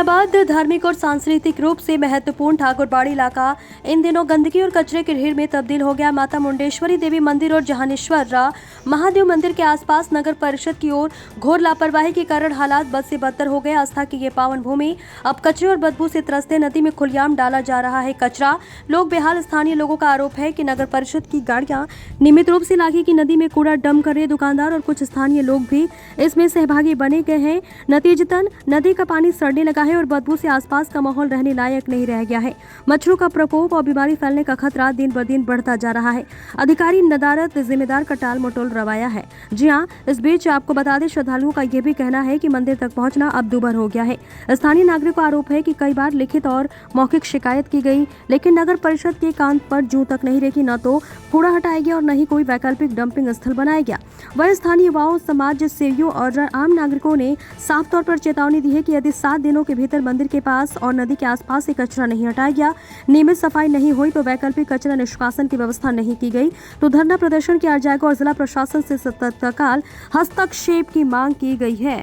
जहानाबाद धार्मिक और सांस्कृतिक रूप से महत्वपूर्ण ठाकुरबाड़ी इलाका इन दिनों गंदगी और कचरे की ढेर में तब्दील हो गया। माता मुंडेश्वरी देवी मंदिर और जहानेश्वर महादेव मंदिर के आसपास नगर परिषद की ओर घोर लापरवाही के कारण हालात बद से बदतर हो गए। आस्था की ये पावन भूमि अब कचरे और बदबू से त्रस्त है। नदी में खुलेआम डाला जा रहा है कचरा, लोग बेहाल। स्थानीय लोगों का आरोप है कि नगर परिषद की गाड़ियां नियमित रूप से इलाके की नदी में कूड़ा डंप कर रहे। दुकानदार और कुछ स्थानीय लोग भी इसमें सहभागी बने गए हैं। नतीजतन नदी का पानी सड़ने लगा है और बदबू से आसपास का माहौल रहने लायक नहीं रह गया है। मच्छरों का प्रकोप और बीमारी फैलने का खतरा दिन ब दिन बढ़ता जा रहा है। अधिकारी नदारत जिम्मेदार का टाल मटोल रवाया है। जी हाँ, इस बीच आपको बता दें, श्रद्धालुओं का यह भी कहना है कि मंदिर तक पहुंचना अब दूभर हो गया है। स्थानीय नागरिकों का आरोप है कि कई बार लिखित और मौखिक शिकायत की गई, लेकिन नगर परिषद के कान पर जूं तक नहीं रेखी। न तो कूड़ा हटाया गया और न ही कोई वैकल्पिक डंपिंग स्थल बनाया गया। वह स्थानीय युवाओं, समाज सेवियों और आम नागरिकों ने साफ तौर पर चेतावनी दी है कि यदि 7 दिनों के भीतर मंदिर के पास और नदी के आसपास से कचरा नहीं हटाया गया, नियमित सफाई नहीं हुई तो वैकल्पिक कचरा निष्कासन की व्यवस्था नहीं की गई तो धरना प्रदर्शन किया जाएगा और जिला प्रशासन से तत्काल हस्तक्षेप की मांग की गई है।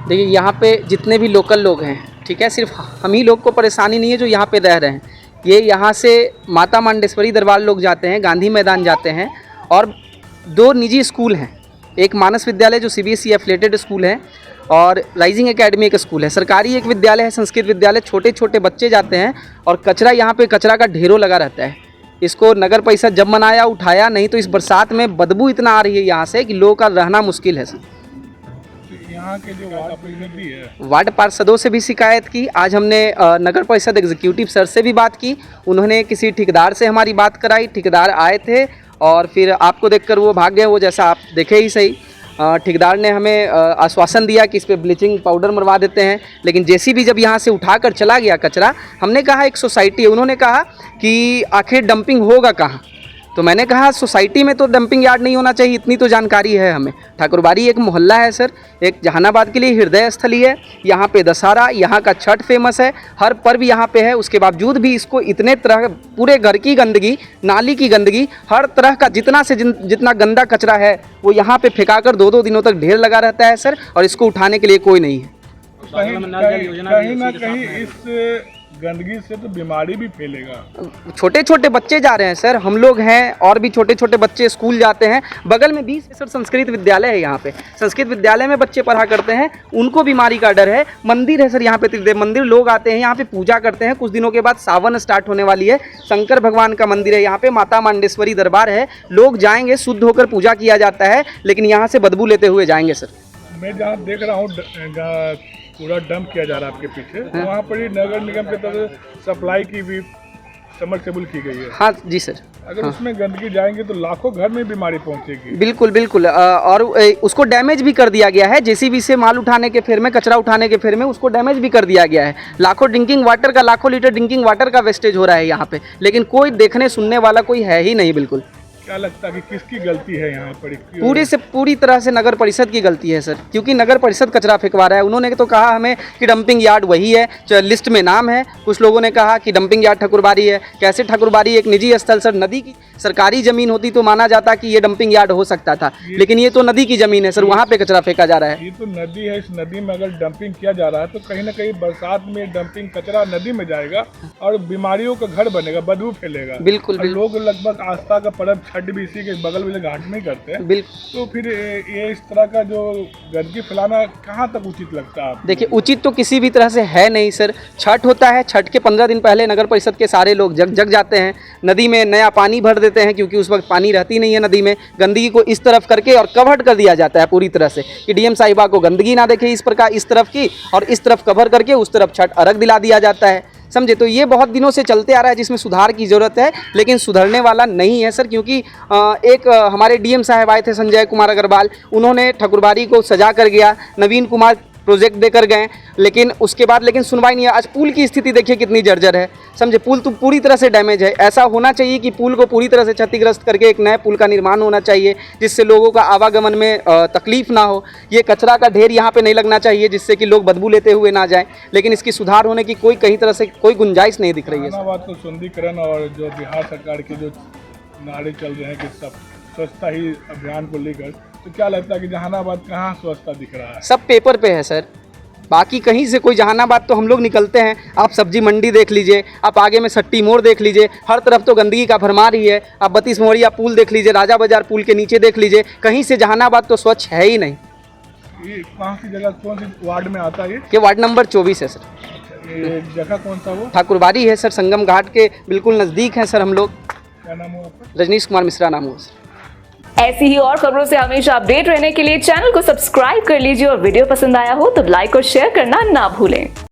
देखिए, यहाँ पे जितने भी लोकल लोग हैं, ठीक है, सिर्फ हम ही लोग को परेशानी नहीं है जो यहाँ पे रह रहे हैं। ये यहाँ से माता मुंडेश्वरी दरबार लोग जाते हैं, गांधी मैदान जाते हैं, और 2 निजी स्कूल हैं। एक मानस विद्यालय जो CBSE एफिलेटेड स्कूल है और राइजिंग एकेडमी एक स्कूल है। सरकारी एक विद्यालय है, संस्कृत विद्यालय। छोटे छोटे बच्चे जाते हैं और कचरा, यहाँ पे कचरा का ढेरों लगा रहता है। इसको नगर परिषद जब मनाया उठाया, नहीं तो इस बरसात में बदबू इतना आ रही है यहाँ से कि लोगों का रहना मुश्किल है। यहाँ के जो वार्ड पार्षदों से भी शिकायत की। आज हमने नगर परिषद एग्जीक्यूटिव सर से भी बात की। उन्होंने किसी ठेकेदार से हमारी बात कराई। ठेकेदार आए थे और फिर आपको देखकर वो भाग गए। वो जैसा आप देखे ही सही, ठेकेदार ने हमें आश्वासन दिया कि इस पर ब्लीचिंग पाउडर मरवा देते हैं, लेकिन JCB जब यहाँ से उठाकर चला गया कचरा, हमने कहा एक सोसाइटी है, उन्होंने कहा कि आखिर डंपिंग होगा कहाँ। तो मैंने कहा सोसाइटी में तो डंपिंग यार्ड नहीं होना चाहिए, इतनी तो जानकारी है हमें। ठाकुरबाड़ी एक मोहल्ला है सर, एक जहानाबाद के लिए हृदय स्थली है। यहाँ पे दशहरा, यहाँ का छठ फेमस है, हर पर्व यहाँ पे है। उसके बावजूद भी इसको इतने तरह, पूरे घर की गंदगी, नाली की गंदगी, हर तरह का जितना गंदा कचरा है वो यहाँ पे फेंकाकर 2-2 दिनों तक ढेर लगा रहता है सर, और इसको उठाने के लिए कोई नहीं है। कहीं ना कहीं इस गंदगी से तो बीमारी भी फैलेगा। छोटे छोटे बच्चे जा रहे हैं सर, हम लोग हैं और भी छोटे छोटे बच्चे स्कूल जाते हैं। बगल में 20 सर संस्कृत विद्यालय है। यहाँ पे संस्कृत विद्यालय में बच्चे पढ़ा करते हैं, उनको बीमारी का डर है। मंदिर है सर यहाँ पे, त्रिदेव मंदिर, लोग आते हैं यहाँ पे पूजा करते हैं। कुछ दिनों के बाद सावन स्टार्ट होने वाली है, शंकर भगवान का मंदिर है यहाँ पे, माता मुंडेश्वरी दरबार है। लोग जाएंगे, शुद्ध होकर पूजा किया जाता है, लेकिन यहाँ से बदबू लेते हुए जाएंगे सर। मैं जहाँ देख रहा हूँ पूरा डंप किया जा रहा है आपके पीछे, वहाँ पर ही नगर निगम की तरफ से सप्लाई की भी समरसेबल की गई है। हाँ जी सर। अगर उसमें गंदगी जाएंगे तो लाखों घर में बीमारी पहुंचेगी। बिल्कुल बिल्कुल, और उसको डैमेज भी कर दिया गया है। JCB से माल उठाने के फेर में, कचरा उठाने के फेर में उसको डैमेज भी कर दिया गया है। लाखों लीटर ड्रिंकिंग वाटर का वेस्टेज हो रहा है यहाँ पे, लेकिन कोई देखने सुनने वाला कोई है ही नहीं। बिल्कुल। क्या लगता है कि किसकी गलती है यहाँ पर? पूरी तरह से नगर परिषद की गलती है सर, क्योंकि नगर परिषद कचरा फेंकवा रहा है। उन्होंने तो कहा हमें कि डंपिंग यार्ड वही है, लिस्ट में नाम है। कुछ लोगों ने कहा कि डंपिंग यार्ड ठाकुरबाड़ी है। कैसे ठाकुरबाड़ी एक निजी स्थल सर, नदी की सरकारी जमीन होती तो माना जाता कि ये डंपिंग यार्ड हो सकता था, लेकिन ये तो नदी की जमीन है सर, वहाँ पे कचरा फेंका जा रहा है। ये तो नदी है, इस नदी में अगर डंपिंग किया जा रहा है तो कहीं ना कहीं बरसात में डंपिंग कचरा नदी में जाएगा और बीमारियों का घर बनेगा, बदबू फैलेगा। बिल्कुल। लोग लगभग आस्था का पर्व छठ भी इसी के बगल वाले घाट में करते हैं। बिल्कुल। तो फिर ये इस तरह का जो गंदगी फैलाना कहाँ तक उचित लगता है? देखिए, उचित तो किसी भी तरह से है नहीं सर। छठ होता है, छठ के 15 दिन पहले नगर परिषद के सारे लोग जग जाते हैं, नदी में नया पानी भर देते हैं, क्योंकि उस वक्त पानी रहती नहीं है नदी में। गंदगी को इस तरफ करके और कवर्ड कर दिया जाता है पूरी तरह से कि DM साहिबा को गंदगी ना देखे इस प्रकार, इस तरफ की, और इस तरफ कवर करके उस तरफ छठ अर्घ दिला दिया जाता है। समझे? तो ये बहुत दिनों से चलते आ रहा है, जिसमें सुधार की ज़रूरत है, लेकिन सुधरने वाला नहीं है सर। क्योंकि एक हमारे DM साहब आए थे, संजय कुमार अग्रवाल, उन्होंने ठाकुरबाड़ी को सजा कर गया, नवीन कुमार प्रोजेक्ट देकर गए, लेकिन उसके बाद सुनवाई नहीं है। आज पुल की स्थिति देखिए कितनी जर्जर है। समझे? पुल तो पूरी तरह से डैमेज है। ऐसा होना चाहिए कि पुल को पूरी तरह से क्षतिग्रस्त करके एक नए पुल का निर्माण होना चाहिए, जिससे लोगों का आवागमन में तकलीफ ना हो। ये कचरा का ढेर यहाँ पे नहीं लगना चाहिए, जिससे कि लोग बदबू लेते हुए ना जाएं, लेकिन इसकी सुधार होने की कोई कहीं तरह से कोई गुंजाइश नहीं दिख रही है। बात तो सुंदरीकरण और जो बिहार सरकार के जो नारे चल रहे हैं कि सब स्वच्छता ही अभियान को लेकर, तो क्या लगता है कि जहानाबाद कहाँ स्वच्छता दिख रहा है? सब पेपर पे है सर। बाकी कहीं से कोई जहानाबाद तो हम लोग निकलते हैं, आप सब्जी मंडी देख लीजिए, आप आगे में सट्टी मोड़ देख लीजिए, हर तरफ तो गंदगी का भरमार ही है। आप 32 मोहरिया पुल देख लीजिए, राजा बाजार पुल के नीचे देख लीजिए, कहीं से जहानाबाद तो स्वच्छ है ही नहीं। ये कहाँ की जगह, कौन सी वार्ड में आता है ये? ये वार्ड नंबर 24 है सर। ये जगह कौन सा वो? ठाकुरबाड़ी है सर, संगम घाट के बिल्कुल नज़दीक हैं सर हम लोग। क्या नाम है आपका? रजनीश कुमार मिश्रा नाम हुआ सर। ऐसी ही और खबरों से हमेशा अपडेट रहने के लिए चैनल को सब्सक्राइब कर लीजिए और वीडियो पसंद आया हो तो लाइक और शेयर करना ना भूलें।